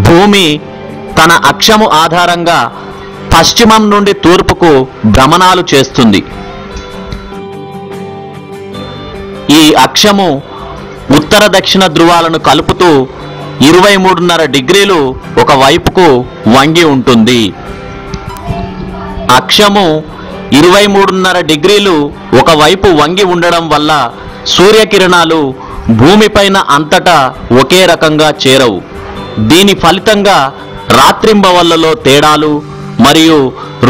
భూమి తన అక్షము ఆధారంగా పశ్చిమం నుండి తూర్పుకు భ్రమణాలు చేస్తుంది. ఈ అక్షము ఉత్తర దక్షిణ ధ్రువాలను కలుపుతూ 23.5 డిగ్రీలు ఒక వైపుకు వంగి ఉంటుంది. అక్షము 23.5 డిగ్రీలు ఒకవైపు వంగి ఉండడం వల్ల సూర్యకిరణాలు భూమిపైన అంతటా ఒకే రకంగా చేరవు. దీని ఫలితంగా రాత్రింబవళ్లలో తేడాలు మరియు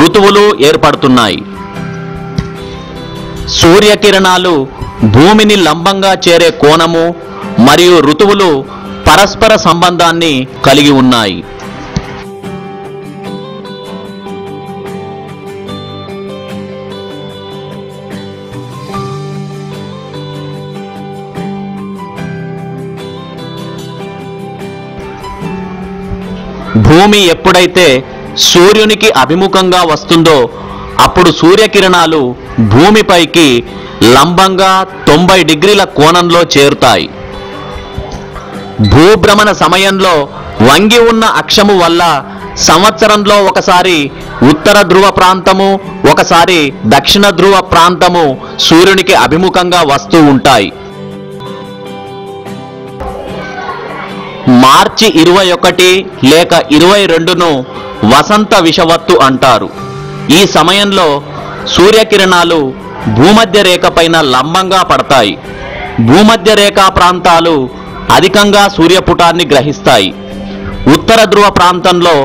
ఋతువులు ఏర్పడుతున్నాయి. సూర్యకిరణాలు భూమిని లంబంగా చేరే కోణము మరియు ఋతువులు పరస్పర సంబంధాన్ని కలిగి ఉన్నాయి. భూమి ఎప్పుడైతే సూర్యునికి అభిముఖంగా వస్తుందో అప్పుడు సూర్యకిరణాలు భూమిపైకి లంబంగా 90 డిగ్రీల కోణంలో చేరుతాయి. భూభ్రమణ సమయంలో వంగి ఉన్న అక్షము వల్ల సంవత్సరంలో ఒకసారి ఉత్తర ధ్రువ ప్రాంతము, ఒకసారి దక్షిణ ధ్రువ ప్రాంతము సూర్యునికి అభిముఖంగా వస్తూ ఉంటాయి. మార్చి 21 లేక 22ను వసంత విషవత్తు అంటారు. ఈ సమయంలో సూర్యకిరణాలు భూమధ్య రేఖ పైన లంబంగా పడతాయి. భూమధ్య రేఖా ప్రాంతాలు అధికంగా సూర్యపుటాన్ని గ్రహిస్తాయి. ఉత్తర ధ్రువ ప్రాంతంలో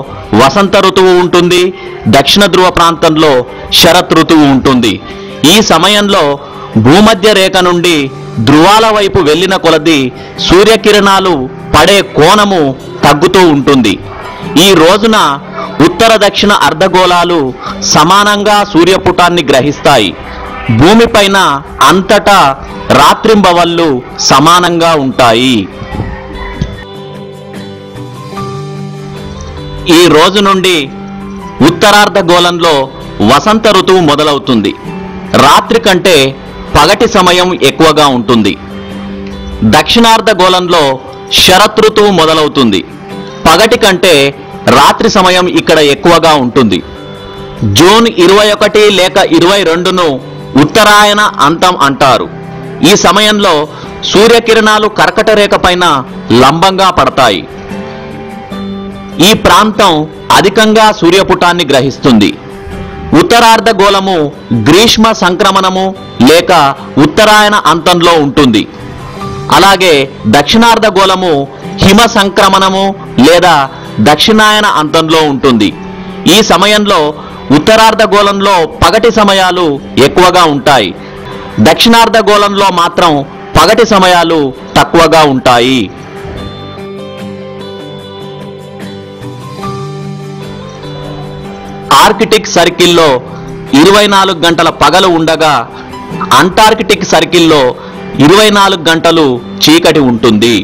వసంత ఋతువు ఉంటుంది, దక్షిణ ధ్రువ ప్రాంతంలో శరత్ ఋతువు ఉంటుంది. ఈ సమయంలో భూమధ్య రేఖ నుండి ధ్రువాల వైపు వెళ్ళిన కొలది సూర్యకిరణాలు పడే కోణము తగ్గుతూ ఉంటుంది. ఈ రోజున ఉత్తర దక్షిణ అర్ధగోళాలు సమానంగా సూర్యపుటాన్ని గ్రహిస్తాయి. భూమిపైన అంతటా రాత్రింబవళ్ళు సమానంగా ఉంటాయి. ఈ రోజు నుండి ఉత్తరార్ధగోళంలో వసంత ఋతువు మొదలవుతుంది. రాత్రి కంటే పగటి సమయం ఎక్కువగా ఉంటుంది. దక్షిణార్ధగోళంలో శరత్ ఋతువు మొదలవుతుంది. పగటి కంటే రాత్రి సమయం ఇక్కడ ఎక్కువగా ఉంటుంది. జూన్ 21 లేక 22ను ఉత్తరాయణ అంతం అంటారు. ఈ సమయంలో సూర్యకిరణాలు కర్కట రేఖ పైన లంబంగా పడతాయి. ఈ ప్రాంతం అధికంగా సూర్యపుటాన్ని గ్రహిస్తుంది. ఉత్తరార్ధగోళము గ్రీష్మ సంక్రమణము లేక ఉత్తరాయణ అంతంలో ఉంటుంది. అలాగే దక్షిణార్ధగోళము హిమ సంక్రమణము లేదా దక్షిణాయన అంతంలో ఉంటుంది. ఈ సమయంలో ఉత్తరార్ధగోళంలో పగటి సమయాలు ఎక్కువగా ఉంటాయి. దక్షిణార్ధగోళంలో మాత్రం పగటి సమయాలు తక్కువగా ఉంటాయి. ఆర్కిటిక్ సర్కిల్లో 24 గంటల పగలు ఉండగా అంటార్కిటిక్ సర్కిల్లో 24 గంటలు చీకటి ఉంటుంది.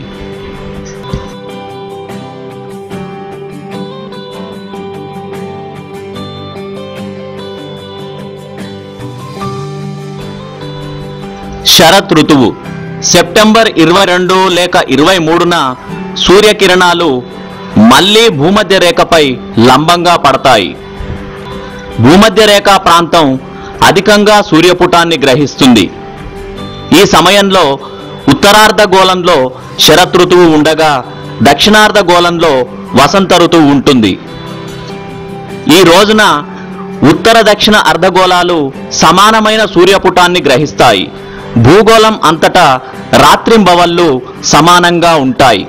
శరత్ ఋతువు సెప్టెంబర్ 22 లేక 23న సూర్యకిరణాలు మళ్లీ భూమధ్య రేఖపై లంబంగా పడతాయి. భూమధ్య రేఖా ప్రాంతం అధికంగా సూర్యపుటాన్ని గ్రహిస్తుంది. ఈ సమయంలో ఉత్తరార్ధగోళంలో శరత్ ఋతువు ఉండగా దక్షిణార్ధగోళంలో వసంత ఋతువు ఉంటుంది. ఈ రోజున ఉత్తర దక్షిణ అర్ధగోళాలు సమానమైన సూర్యపుటాన్ని గ్రహిస్తాయి. భూగోళం అంతటా రాత్రింబవళ్ళు సమానంగా ఉంటాయి.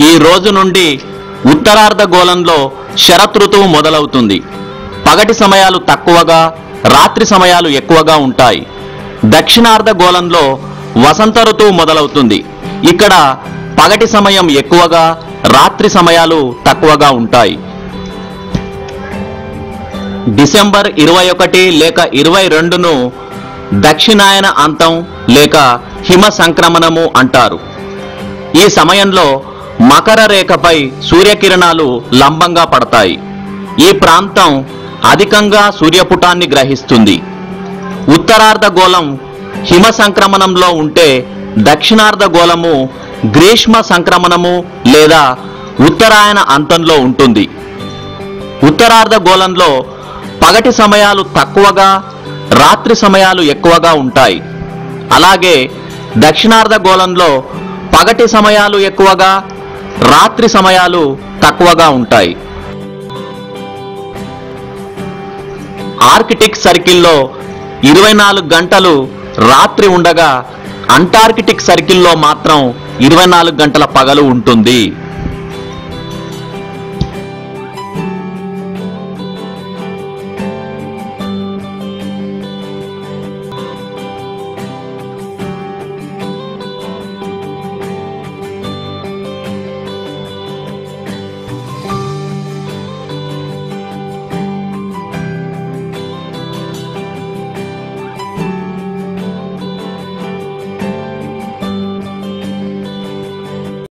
ఈ రోజు నుండి ఉత్తరార్ధగోళంలో శరత్ ఋతువు మొదలవుతుంది. పగటి సమయాలు తక్కువగా, రాత్రి సమయాలు ఎక్కువగా ఉంటాయి. దక్షిణార్ధగోళంలో వసంత ఋతువు మొదలవుతుంది. ఇక్కడ పగటి సమయం ఎక్కువగా, రాత్రి సమయాలు తక్కువగా ఉంటాయి. డిసెంబర్ 21 లేక 22ను దక్షిణాయన అంతం లేక హిమ సంక్రమణము అంటారు. ఈ సమయంలో మకర రేఖపై సూర్యకిరణాలు లంబంగా పడతాయి. ఈ ప్రాంతం అధికంగా సూర్యపుటాన్ని గ్రహిస్తుంది. ఉత్తరార్ధగోళం హిమ సంక్రమణంలో ఉంటే దక్షిణార్ధగోళము గ్రీష్మ సంక్రమణము లేదా ఉత్తరాయణ అంతంలో ఉంటుంది. ఉత్తరార్ధగోళంలో పగటి సమయాలు తక్కువగా, రాత్రి సమయాలు ఎక్కువగా ఉంటాయి. అలాగే దక్షిణార్ధగోళంలో పగటి సమయాలు ఎక్కువగా, రాత్రి సమయాలు తక్కువగా ఉంటాయి. ఆర్కిటిక్ సర్కిల్లో 24 గంటలు రాత్రి ఉండగా అంటార్కిటిక్ సర్కిల్లో మాత్రం 24 గంటల పగలు ఉంటుంది.